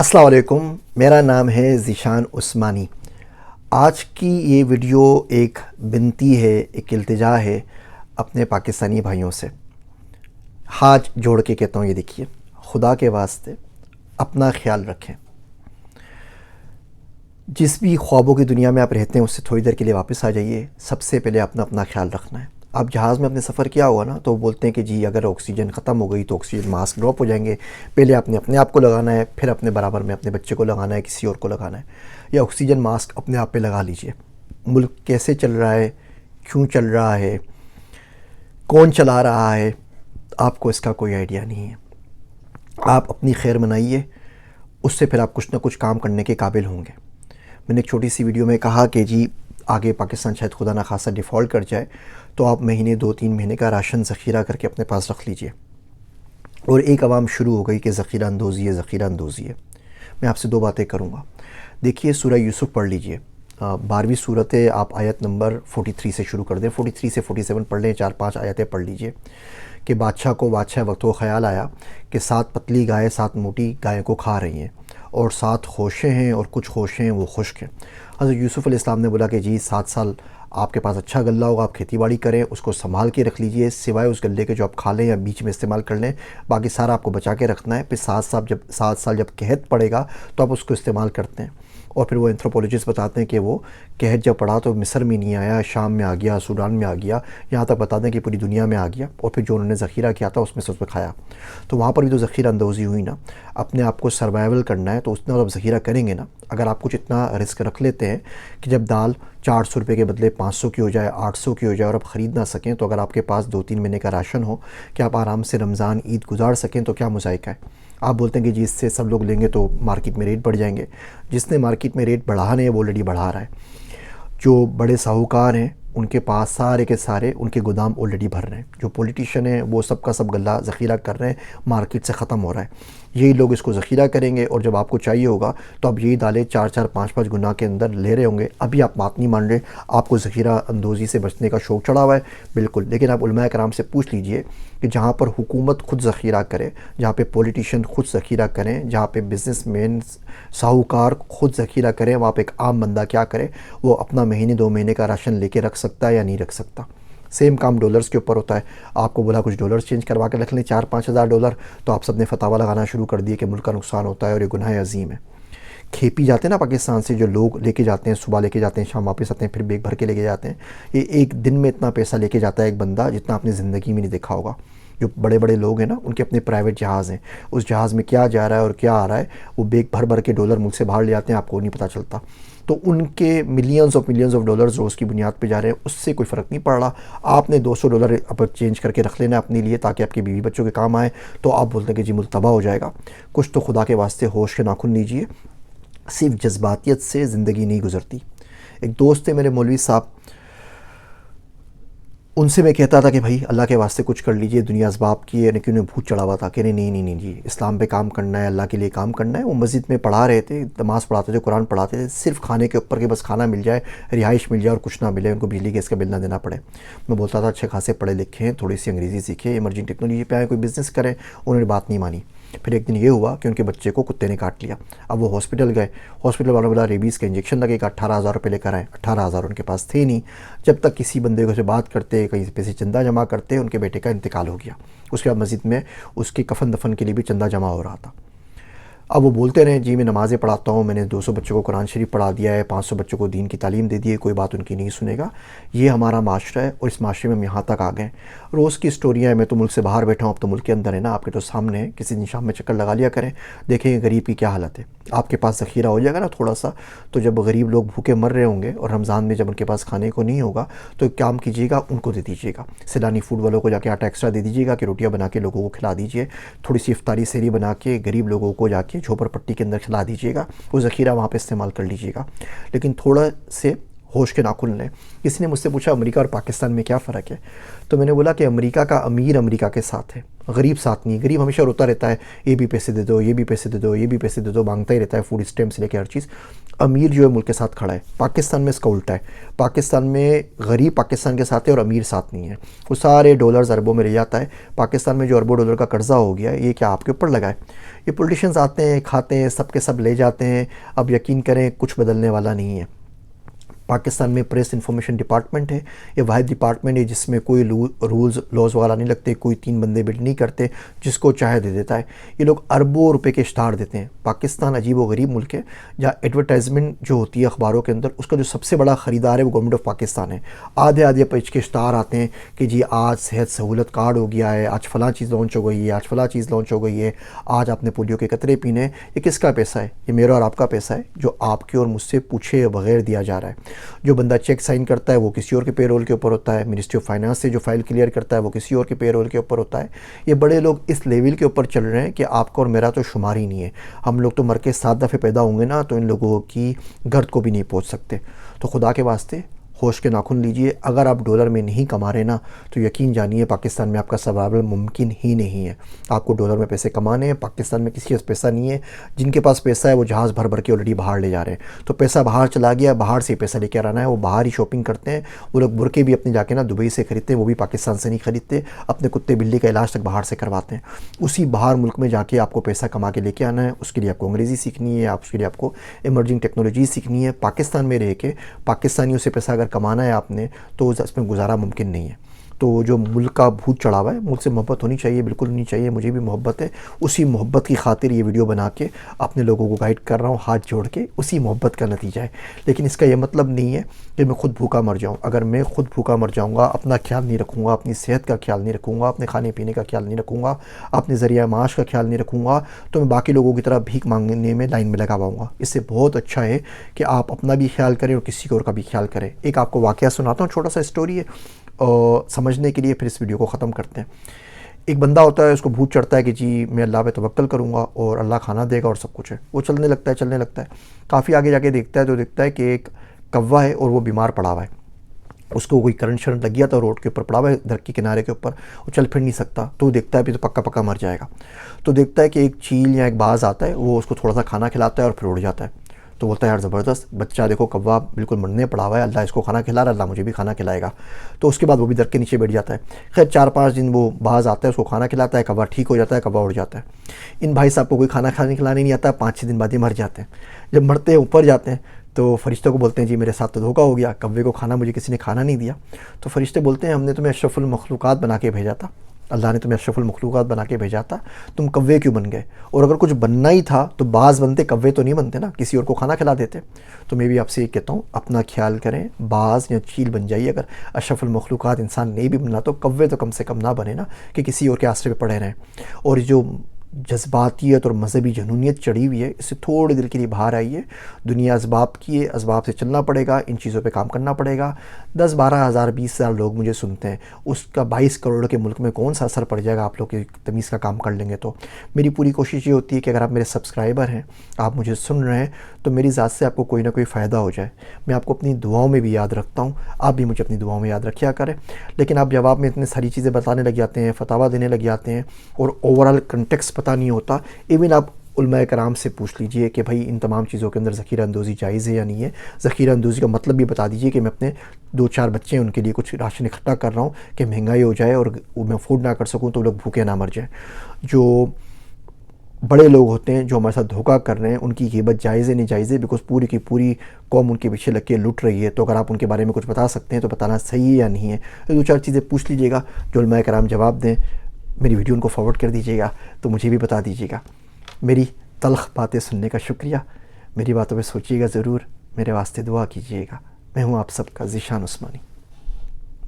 السلام علیکم، میرا نام ہے ذیشان عثمانی۔ آج کی یہ ویڈیو ایک بنتی ہے، ایک التجا ہے اپنے پاکستانی بھائیوں سے۔ ہاتھ جوڑ کے کہتا ہوں، یہ دیکھیے، خدا کے واسطے اپنا خیال رکھیں۔ جس بھی خوابوں کی دنیا میں آپ رہتے ہیں اس سے تھوڑی دیر کے لیے واپس آ جائیے۔ سب سے پہلے اپنا خیال رکھنا ہے۔ آپ جہاز میں اپنے سفر کیا ہوا نا، تو وہ بولتے ہیں کہ جی اگر آکسیجن ختم ہو گئی تو آکسیجن ماسک ڈراپ ہو جائیں گے۔ پہلے آپ نے اپنے آپ کو لگانا ہے، پھر اپنے برابر میں اپنے بچے کو لگانا ہے، کسی اور کو لگانا ہے۔ یا آکسیجن ماسک اپنے آپ پہ لگا لیجئے۔ ملک کیسے چل رہا ہے، کیوں چل رہا ہے، کون چلا رہا ہے، آپ کو اس کا کوئی آئیڈیا نہیں ہے۔ آپ اپنی خیر منائیے، اس سے پھر آپ کچھ نہ کچھ کام کرنے کے قابل ہوں گے۔ میں نے ایک چھوٹی سی ویڈیو میں کہا کہ جی آگے پاکستان شاید خدا نخواستہ ڈیفالٹ کر جائے، تو آپ مہینے 2-3 مہینے کا راشن ذخیرہ کر کے اپنے پاس رکھ لیجئے۔ اور ایک عوام شروع ہو گئی کہ ذخیرہ اندوزی ہے، ذخیرہ اندوزی ہے۔ میں آپ سے 2 باتیں کروں گا۔ دیکھیے، سورہ یوسف پڑھ لیجئے، 12ویں صورت ہے، آپ آیت نمبر 43 سے شروع کر دیں، 43 سے 47 پڑھ لیں، 4-5 آیتیں پڑھ لیجئے کہ بادشاہ وقت وہ خیال آیا کہ 7 پتلی گائے 7 موٹی گائے کو کھا رہی ہیں، اور 7 خوشے ہیں اور کچھ خوشے ہیں وہ خشک ہیں۔ حضرت یوسف علیہ السلام نے بولا کہ جی 7 سال آپ کے پاس اچھا غلہ ہوگا، آپ کھیتی باڑی کریں، اس کو سنبھال کے رکھ لیجئے، سوائے اس غلے کے جو آپ کھا لیں یا بیچ میں استعمال کر لیں، باقی سارا آپ کو بچا کے رکھنا ہے۔ پھر 7 سال جب قحط پڑے گا تو آپ اس کو استعمال کرتے ہیں۔ اور پھر وہ اینتھروپولوجسٹ بتاتے ہیں کہ وہ قحط جب پڑا تو مصر میں نہیں آیا، شام میں آ گیا، سوڈان میں آ گیا، یہاں تک بتاتے ہیں کہ پوری دنیا میں آ گیا، اور پھر جو انہوں نے ذخیرہ کیا تھا اس میں سے اس پہ کھایا۔ تو وہاں پر بھی تو ذخیرہ اندوزی ہوئی نا۔ اپنے آپ کو سروائیول کرنا ہے تو اتنا آپ ذخیرہ کریں گے نا۔ اگر آپ کچھ اتنا رسک رکھ لیتے ہیں کہ جب دال 400 روپے کے بدلے 500 کی ہو جائے، 800 کی ہو جائے، اور آپ خرید نہ سکیں، تو اگر آپ کے پاس 2-3 مہینے کا راشن ہو کہ آپ آرام سے رمضان عید گزار سکیں، تو کیا مذائقہ ہے؟ آپ بولتے ہیں کہ جی اس سے سب لوگ لیں گے تو مارکیٹ میں ریٹ بڑھ جائیں گے۔ جس نے مارکیٹ میں ریٹ بڑھانے ہیں وہ آلریڈی بڑھا رہا ہے۔ جو بڑے ساہوکار ہیں ان کے پاس سارے کے سارے ان کے گودام آلریڈی بھر رہے ہیں۔ جو پولیٹیشین ہیں وہ سب کا سب غلہ ذخیرہ کر رہے ہیں، مارکیٹ سے ختم ہو رہا ہے۔ یہی لوگ اس کو ذخیرہ کریں گے، اور جب آپ کو چاہیے ہوگا تو آپ یہی دالیں 4-4 5-5 گنا کے اندر لے رہے ہوں گے۔ ابھی آپ بات نہیں مان رہے، آپ کو ذخیرہ اندوزی سے بچنے کا شوق چڑھا ہوا ہے، بالکل۔ لیکن آپ علماء کرام سے پوچھ لیجئے کہ جہاں پر حکومت خود ذخیرہ کرے، جہاں پہ پولیٹیشین خود ذخیرہ کریں، جہاں پہ بزنس مین ساہوکار خود ذخیرہ کریں، وہاں پہ ایک عام بندہ کیا کرے؟ وہ اپنا مہینے 2 مہینے کا راشن لے کے رکھ سکتا ہے یا نہیں رکھ سکتا؟ سیم کام ڈالرز کے اوپر ہوتا ہے۔ آپ کو بولا کچھ ڈالرز چینج کروا کے رکھ لیں، 4-5 ہزار ڈالر، تو آپ سب نے فتاویٰ لگانا شروع کر دیے کہ ملک کا نقصان ہوتا ہے اور یہ گناہ عظیم ہے۔ کھیپی جاتے ہیں نا پاکستان سے جو لوگ لے کے جاتے ہیں، صبح لے کے جاتے ہیں، شام واپس آتے ہیں، پھر بیگ بھر کے لے کے جاتے ہیں۔ یہ ایک دن میں اتنا پیسہ لے کے جاتا ہے ایک بندہ جتنا اپنی زندگی میں نہیں دیکھا ہوگا۔ جو بڑے بڑے لوگ ہیں نا، ان کے اپنے پرائیویٹ جہاز ہیں، اس جہاز میں کیا جا رہا ہے اور کیا آ رہا ہے، وہ بیگ بھر بھر کے ڈالر ملک سے باہر لے آتے ہیں، آپ کو نہیں پتہ چلتا۔ تو ان کے ملینز آف ڈالرز روز کی بنیاد پہ جا رہے ہیں، اس سے کوئی فرق نہیں پڑ رہا۔ آپ نے 200 ڈالر چینج کر کے رکھ لینا اپنے لیے تاکہ آپ کے بیوی بچوں کے کام آئے، تو آپ بولتے ہیں کہ جی ملک تباہ ہو جائے گا۔ کچھ تو خدا کے واسطے ہوش کے ناخن لیجئے، صرف جذباتیت سے زندگی نہیں گزرتی۔ ایک دوست تھے میرے مولوی صاحب، ان سے میں کہتا تھا کہ بھائی اللہ کے واسطے کچھ کر لیجئے، دنیا اسباب کی ہے، لیکن انہیں بھوت چڑھا ہوا تھا کہ نہیں جی اسلام پہ کام کرنا ہے، اللہ کے لیے کام کرنا ہے۔ وہ مسجد میں پڑھا رہے تھے، نماز پڑھاتے تھے، قرآن پڑھاتے تھے، صرف کھانے کے اوپر کہ بس کھانا مل جائے، رہائش مل جائے اور کچھ نہ ملے، ان کو بجلی گیس کا بل نہ دینا پڑے۔ میں بولتا تھا اچھے خاصے پڑھے لکھے ہیں، تھوڑی سی انگریزی سیکھیں، ایمرجنگ ٹیکنالوجی پہ آئیں، کوئی بزنس کریں۔ انہوں نے بات نہیں مانی۔ پھر ایک دن یہ ہوا کہ ان کے بچے کو کتے نے کاٹ لیا۔ اب وہ ہاسپٹل گئے، ہاسپٹل والوں نے بولا ریبیز کا انجیکشن لگے گا، 18,000 روپے لے کر آئیں۔ 18,000 ان کے پاس تھے نہیں۔ جب تک کسی بندے کو سے بات کرتے، کہیں پیسے چندہ جمع کرتے، ان کے بیٹے کا انتقال ہو گیا۔ اس کے بعد مسجد میں اس کے کفن دفن کے لیے بھی چندہ جمع ہو رہا تھا۔ اب وہ بولتے رہے جی میں نمازیں پڑھاتا ہوں، میں نے 200 بچوں کو قرآن شریف پڑھا دیا ہے، 500 بچوں کو دین کی تعلیم دے دی ہے، کوئی بات ان کی نہیں سنے گا۔ یہ ہمارا معاشرہ ہے، اور اس معاشرے میں ہم یہاں تک آ گئے۔ روز کی سٹوریاں ہیں، میں تو ملک سے باہر بیٹھا ہوں، اب تو ملک کے اندر ہے نا، آپ کے تو سامنے کسی دن شام میں چکر لگا لیا کریں، دیکھیں گے غریب کی کیا حالت ہے۔ آپ کے پاس ذخیرہ ہو جائے گا نا تھوڑا سا، تو جب غریب لوگ بھوکے مر رہے ہوں گے اور رمضان میں جب ان کے پاس کھانے کو نہیں ہوگا، تو ایک کام کیجیے گا، ان کو دے دیجیے گا۔ سیلانی فوڈ والوں کو جا کے آٹا ایکسٹرا دے دیجیے گا کہ روٹیاں بنا کے لوگوں کو کھلا دیجیے، تھوڑی سی افطاری سحری بنا کے غریب لوگوں کو جا کے جھوپڑ پٹی کے اندر کھلا دیجیے گا، وہ ذخیرہ وہاں پہ استعمال کر لیجیے گا۔ لیکن تھوڑا سے ہوش کے ناخن لیں۔ کسی نے مجھ سے پوچھا امریکہ اور پاکستان میں کیا فرق ہے؟ تو میں نے بولا کہ امریکہ کا امیر امریکہ کے ساتھ ہے، غریب ساتھ نہیں۔ غریب ہمیشہ روتا رہتا ہے، یہ بھی پیسے دے دو، یہ بھی پیسے دے دو، یہ بھی پیسے دے دو، مانگتا ہی رہتا ہے، فوڈ اسٹیمپ سے لے کے ہر چیز۔ امیر جو ہے ملک کے ساتھ کھڑا ہے. پاکستان میں اس کا الٹا ہے. پاکستان میں غریب پاکستان کے ساتھ ہے اور امیر ساتھ نہیں ہے. وہ سارے ڈالرز اربوں میں رہ جاتا ہے. پاکستان میں جو اربوں ڈالر کا قرضہ ہو گیا ہے یہ کیا آپ کے اوپر لگا ہے؟ یہ پولیٹیشنز آتے ہیں کھاتے ہیں سب کے سب لے جاتے ہیں. اب یقین کریں کچھ بدلنے والا نہیں ہے. پاکستان میں پریس انفارمیشن ڈپارٹمنٹ ہے. یہ واحد ڈپارٹمنٹ ہے جس میں کوئی رولز لاز وغیرہ نہیں لگتے. کوئی 3 بندے بلڈ نہیں کرتے. جس کو چاہے دے دیتا ہے. یہ لوگ اربوں روپے کے اشتہار دیتے ہیں. پاکستان عجیب و غریب ملک ہے جہاں ایڈورٹائزمنٹ جو ہوتی ہے اخباروں کے اندر اس کا جو سب سے بڑا خریدار ہے وہ گورنمنٹ آف پاکستان ہے. آدھے پیج کے اشتہار آتے ہیں کہ جی آج صحت سہولت کارڈ ہو گیا ہے, آج فلاں چیز لانچ ہو گئی ہے, آج فلاں چیز لانچ ہو گئی ہے, آج آپ نے پولیو کے قطرے پینے ہیں. یہ کس کا پیسہ ہے؟ یہ میرا اور آپ کا پیسہ ہے جو آپ کے اور مجھ سے پوچھے بغیر دیا جا رہا ہے. جو بندہ چیک سائن کرتا ہے وہ کسی اور کے پے رول کے اوپر ہوتا ہے. منسٹری آف فائنانس سے جو فائل کلیئر کرتا ہے وہ کسی اور کے پے رول کے اوپر ہوتا ہے. یہ بڑے لوگ اس لیول کے اوپر چل رہے ہیں کہ آپ کا اور میرا تو شمار ہی نہیں ہے. ہم لوگ تو مر کے 7 دفعے پیدا ہوں گے نا تو ان لوگوں کی گرد کو بھی نہیں پہنچ سکتے. تو خدا کے واسطے ہوش کے ناخن لیجئے. اگر آپ ڈالر میں نہیں کما رہے نا تو یقین جانیے پاکستان میں آپ کا سروائیول ممکن ہی نہیں ہے. آپ کو ڈالر میں پیسے کمانے ہیں. پاکستان میں کسی کے پاس پیسہ نہیں ہے. جن کے پاس پیسہ ہے وہ جہاز بھر کے آلریڈی باہر لے جا رہے ہیں. تو پیسہ باہر چلا گیا, باہر سے پیسہ لے کے آنا ہے. وہ باہر ہی شاپنگ کرتے ہیں. وہ لوگ برقعے بھی اپنے جا کے نا دبئی سے خریدتے ہیں, وہ بھی پاکستان سے نہیں خریدتے. اپنے کتے بلی کا علاج تک باہر سے کرواتے ہیں. اسی باہر ملک میں جا کے آپ کو پیسہ کما کے لے کے آنا ہے. اس کے لیے آپ کو انگریزی سیکھنی ہے, اس کے لیے آپ کو ایمرجنگ ٹیکنالوجی سیکھنی ہے. پاکستان میں رہ کے پاکستانیوں سے پیسہ اگر کمانا ہے آپ نے تو اس میں گزارا ممکن نہیں ہے. تو جو ملک کا بھوت چڑھا ہوا ہے, ملک سے محبت ہونی چاہیے, بالکل ہونی چاہیے. مجھے بھی محبت ہے. اسی محبت کی خاطر یہ ویڈیو بنا کے اپنے لوگوں کو گائیڈ کر رہا ہوں ہاتھ جوڑ کے. اسی محبت کا نتیجہ ہے. لیکن اس کا یہ مطلب نہیں ہے کہ میں خود بھوکا مر جاؤں. اگر میں خود بھوکا مر جاؤں گا, اپنا خیال نہیں رکھوں گا, اپنی صحت کا خیال نہیں رکھوں گا, اپنے کھانے پینے کا خیال نہیں رکھوں گا, اپنے ذریعہ معاش کا خیال نہیں رکھوں گا, تو میں باقی لوگوں کی طرح بھیک مانگنے میں لائن میں لگا پاؤں گا. اس سے بہت اچھا ہے کہ آپ اپنا بھی خیال کریں اور کسی اور کا بھی خیال کریں. ایک آپ کو واقعہ سناتا ہوں, چھوٹا سا اسٹوری ہے اور سمجھنے کے لیے, پھر اس ویڈیو کو ختم کرتے ہیں. ایک بندہ ہوتا ہے, اس کو بھوت چڑھتا ہے کہ جی میں اللہ پہ توکل کروں گا اور اللہ کھانا دے گا اور سب کچھ ہے. وہ چلنے لگتا ہے. کافی آگے جا کے دیکھتا ہے تو دیکھتا ہے کہ ایک کوا ہے اور وہ بیمار پڑا ہوا ہے. اس کو کوئی کرنٹ شرنٹ لگ گیا تھا, روڈ کے اوپر پڑا ہوا ہے درخت کے کنارے کے اوپر, وہ چل پھر نہیں سکتا. تو دیکھتا ہے پھر تو پکا مر جائے گا. تو دیکھتا ہے کہ ایک چیل یا ایک باز آتا ہے, وہ اس کو تھوڑا سا کھانا کھلاتا ہے اور پھر اڑ جاتا ہے. تو بولتا ہے یار زبردست بچہ, دیکھو کوا بالکل مرنے پڑا ہوا ہے, اللہ اس کو کھانا کھلا رہا ہے, اللہ مجھے بھی کھانا کھلائے گا. تو اس کے بعد وہ بھی درخت کے نیچے بیٹھ جاتا ہے. خیر 4-5 دن وہ باز آتا ہے, اس کو کھانا کھلاتا ہے, کوا ٹھیک ہو جاتا ہے, کوا اڑ جاتا ہے. ان بھائی صاحب کو کوئی کھانا کھلانے نہیں آتا. 5-6 دن بعد یہ مر جاتے ہیں. جب مرتے ہیں اوپر جاتے ہیں تو فرشتوں کو بولتے ہیں جی میرے ساتھ تو دھوکا ہو گیا, کوے کو کھانا مجھے کسی نے کھانا نہیں دیا. تو فرشتے بولتے ہیں ہم نے تمہیں اشرف المخلوقات بنا کے بھیجا تھا, اللہ نے تمہیں اشرف المخلوقات بنا کے بھیجا تھا, تم کوے کیوں بن گئے؟ اور اگر کچھ بننا ہی تھا تو باز بنتے, کوے تو نہیں بنتے نا, کسی اور کو کھانا کھلا دیتے. تو میں بھی آپ سے یہ کہتا ہوں اپنا خیال کریں, باز یا چیل بن جائیے. اگر اشرف المخلوقات انسان نہیں بھی بننا تو کوے تو کم سے کم نہ بنے نا, کہ کسی اور کے آسرے پہ پڑے رہیں. اور جو جذباتیت اور مذہبی جنونیت چڑھی ہوئی ہے, اس سے تھوڑی دیر کے لیے باہر آئیے. دنیا اسباب کی ہے, اسباب سے چلنا پڑے گا, ان چیزوں پہ کام کرنا پڑے گا. 10-12 ہزار 20 ہزار لوگ مجھے سنتے ہیں, اس کا 22 کروڑ کے ملک میں کون سا اثر پڑ جائے گا آپ لوگ کی تمیز کا کام کر لیں گے تو. میری پوری کوشش یہ ہوتی ہے کہ اگر آپ میرے سبسکرائبر ہیں, آپ مجھے سن رہے ہیں, تو میری ذات سے آپ کو کوئی نہ کوئی فائدہ ہو جائے. میں آپ کو اپنی دعاؤں میں بھی یاد رکھتا ہوں, آپ بھی مجھے اپنی دعاؤں میں یاد رکھیا کریں. لیکن آپ جواب میں اتنے ساری چیزیں بتانے لگ جاتے ہیں, فتاویٰ دینے لگ جاتے ہیں, اور اوورال کنٹیکسٹ پتہ نہیں ہوتا. ایون آپ علماء کرام سے پوچھ لیجئے کہ بھائی ان تمام چیزوں کے اندر ذخیرہ اندوزی جائز ہے یا نہیں ہے. ذخیرہ اندوزی کا مطلب بھی بتا دیجئے کہ میں اپنے 2-4 بچے ہیں ان کے لیے کچھ راشن اکٹھا کر رہا ہوں کہ مہنگائی ہو جائے اور میں افورڈ نہ کر سکوں تو لوگ بھوکے نہ مر جائیں. جو بڑے لوگ ہوتے ہیں جو ہمارے ساتھ دھوکہ کر رہے ہیں, ان کی غیبت جائز ہے نہیں جائز ہے, بیکاز پوری کی پوری قوم ان کے پیچھے لگ کے لٹ رہی ہے. تو اگر آپ ان کے بارے میں کچھ بتا سکتے ہیں تو بتانا صحیح ہے یا نہیں ہے. 2-4 چیزیں پوچھ لیجئے گا, جو علماء کرام جواب دیں. میری ویڈیو ان کو فارورڈ کر دیجئے گا تو مجھے بھی بتا دیجئے گا. میری تلخ باتیں سننے کا شکریہ. میری باتوں پہ سوچیے گا ضرور, میرے واسطے دعا کیجیے گا. میں ہوں آپ سب کا ذیشان عثمانی.